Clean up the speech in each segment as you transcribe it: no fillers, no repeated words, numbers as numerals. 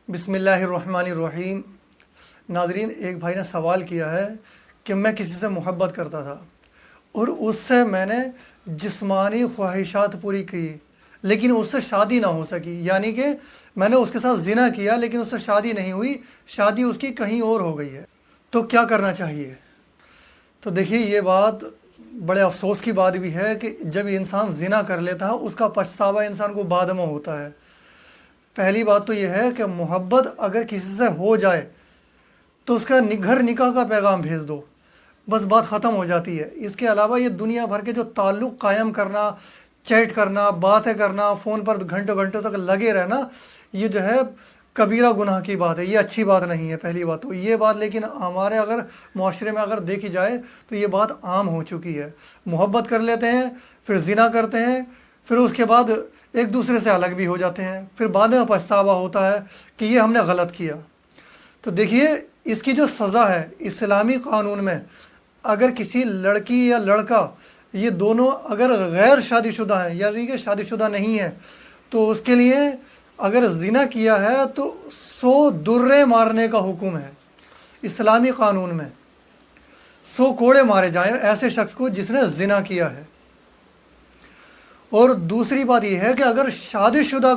بسم اللہ الرحمن الرحیم۔ ناظرین، ایک بھائی نے سوال کیا ہے کہ میں کسی سے محبت کرتا تھا اور اس سے میں نے جسمانی خواہشات پوری کی، لیکن اس سے شادی نہ ہو سکی، یعنی کہ میں نے اس کے ساتھ زنا کیا لیکن اس سے شادی نہیں ہوئی، شادی اس کی کہیں اور ہو گئی ہے، تو کیا کرنا چاہیے؟ تو دیکھیے، یہ بات بڑے افسوس کی بات بھی ہے کہ جب انسان زنا کر لیتا ہے اس کا پچھتاوا انسان کو بعد میں ہوتا ہے۔ پہلی بات تو یہ ہے کہ محبت اگر کسی سے ہو جائے تو اس کا گھر نکاح کا پیغام بھیج دو، بس بات ختم ہو جاتی ہے۔ اس کے علاوہ یہ دنیا بھر کے جو تعلق قائم کرنا، چیٹ کرنا، باتیں کرنا، فون پر گھنٹوں گھنٹوں تک لگے رہنا، یہ جو ہے کبیرہ گناہ کی بات ہے، یہ اچھی بات نہیں ہے۔ پہلی بات تو یہ بات، لیکن ہمارے اگر معاشرے میں اگر دیکھی جائے تو یہ بات عام ہو چکی ہے۔ محبت کر لیتے ہیں، پھر زنا کرتے ہیں، پھر اس کے بعد ایک دوسرے سے الگ بھی ہو جاتے ہیں، پھر بعد میں پچھتاوا ہوتا ہے کہ یہ ہم نے غلط کیا۔ تو دیکھیے، اس کی جو سزا ہے اسلامی قانون میں، اگر کسی لڑکی یا لڑکا یہ دونوں اگر غیر شادی شدہ ہیں، یعنی کہ شادی شدہ نہیں ہے، تو اس کے لیے اگر زنا کیا ہے تو 100 درے مارنے کا حکم ہے اسلامی قانون میں۔ 100 کوڑے مارے جائیں ایسے شخص کو جس نے زنا کیا ہے۔ اور دوسری بات یہ ہے کہ اگر شادی شدہ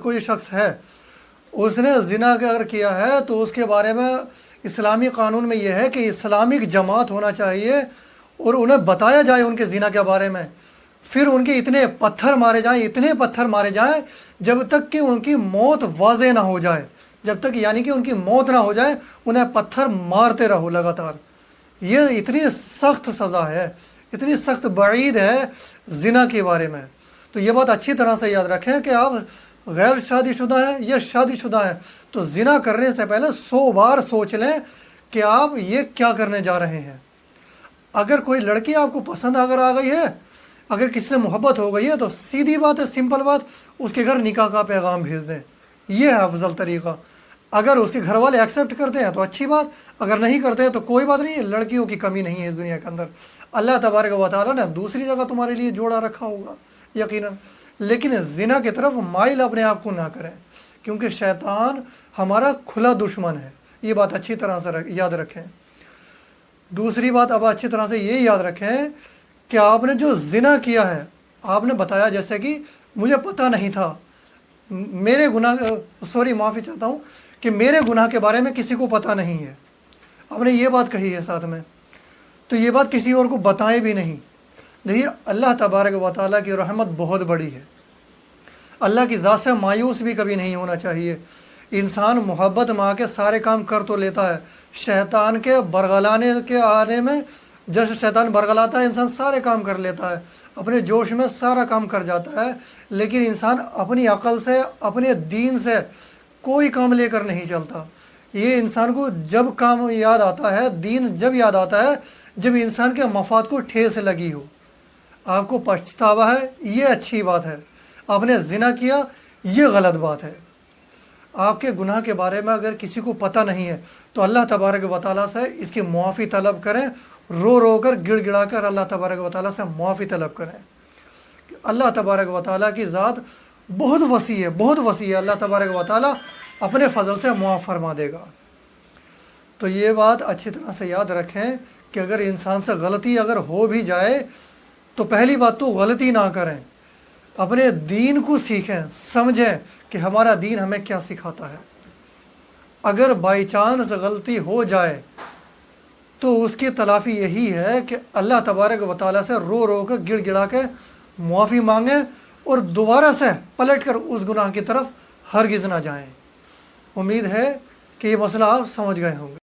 کوئی شخص ہے، اس نے زنا اگر کیا ہے تو اس کے بارے میں اسلامی قانون میں یہ ہے کہ اسلامک جماعت ہونا چاہیے اور انہیں بتایا جائے ان کے زنا کے بارے میں، پھر ان کے اتنے پتھر مارے جائیں، اتنے پتھر مارے جائیں جب تک کہ ان کی موت واضح نہ ہو جائے، جب تک یعنی کہ ان کی موت نہ ہو جائے انہیں پتھر مارتے رہو لگاتار۔ یہ اتنی سخت سزا ہے، اتنی سخت وعید ہے زنا کے بارے میں۔ تو یہ بات اچھی طرح سے یاد رکھیں کہ آپ غیر شادی شدہ ہیں یا شادی شدہ ہیں تو زنا کرنے سے پہلے 100 بار سوچ لیں کہ آپ یہ کیا کرنے جا رہے ہیں۔ اگر کوئی لڑکی آپ کو پسند اگر آ گئی ہے، اگر کسی سے محبت ہو گئی ہے، تو سیدھی بات ہے، سمپل بات، اس کے گھر نکاح کا پیغام بھیج دیں، یہ ہے افضل طریقہ۔ اگر اس کے گھر والے ایکسیپٹ کرتے ہیں تو اچھی بات، اگر نہیں کرتے ہیں تو کوئی بات نہیں، لڑکیوں کی کمی نہیں ہے اس دنیا کے اندر۔ اللہ تبارک و تعالیٰ نے دوسری جگہ تمہارے لیے جوڑا رکھا ہوگا یقیناً، لیکن زنا کی طرف مائل اپنے آپ کو نہ کریں، کیونکہ شیطان ہمارا کھلا دشمن ہے، یہ بات اچھی طرح سے یاد رکھیں۔ دوسری بات اب اچھی طرح سے یہ یاد رکھیں کہ آپ نے جو زنا کیا ہے، آپ نے بتایا جیسے کہ مجھے پتہ نہیں تھا، میرے گناہ، معافی چاہتا ہوں کہ میرے گناہ کے بارے میں کسی کو پتہ نہیں ہے، آپ نے یہ بات کہی ہے ساتھ میں، تو یہ بات کسی اور کو بتائیں بھی نہیں۔ دیکھیے، اللہ تبارک و تعالیٰ کی رحمت بہت بڑی ہے، اللہ کی ذات سے مایوس بھی کبھی نہیں ہونا چاہیے۔ انسان محبت میں آ کے سارے کام کر تو لیتا ہے، شیطان کے برگلانے کے آنے میں جیسے شیطان برگلاتا ہے انسان سارے کام کر لیتا ہے، اپنے جوش میں سارا کام کر جاتا ہے، لیکن انسان اپنی عقل سے، اپنے دین سے کوئی کام لے کر نہیں چلتا۔ یہ انسان کو جب کام یاد آتا ہے، دین جب یاد آتا ہے جب انسان کے مفاد کو ٹھیس لگی ہو۔ آپ کو پچھتاوا ہے، یہ اچھی بات ہے، آپ نے زنا کیا، یہ غلط بات ہے۔ آپ کے گناہ کے بارے میں اگر کسی کو پتہ نہیں ہے تو اللہ تبارک و تعالیٰ سے اس کی معافی طلب کریں، رو رو کر، گڑ گڑا کر اللہ تبارک و تعالیٰ سے معافی طلب کریں۔ اللہ تبارک و تعالیٰ کی ذات بہت وسیع ہے، بہت وسیع ہے، اللہ تبارک و تعالیٰ اپنے فضل سے معاف فرما دے گا۔ تو یہ بات اچھی طرح سے یاد رکھیں کہ اگر انسان سے غلطی اگر ہو بھی جائے تو پہلی بات تو غلطی نہ کریں، اپنے دین کو سیکھیں، سمجھیں کہ ہمارا دین ہمیں کیا سکھاتا ہے۔ اگر بائی چانس غلطی ہو جائے تو اس کی تلافی یہی ہے کہ اللہ تبارک و تعالیٰ سے رو رو کر، گڑ گڑا کے معافی مانگیں اور دوبارہ سے پلٹ کر اس گناہ کی طرف ہرگز نہ جائیں۔ امید ہے کہ یہ مسئلہ آپ سمجھ گئے ہوں گے۔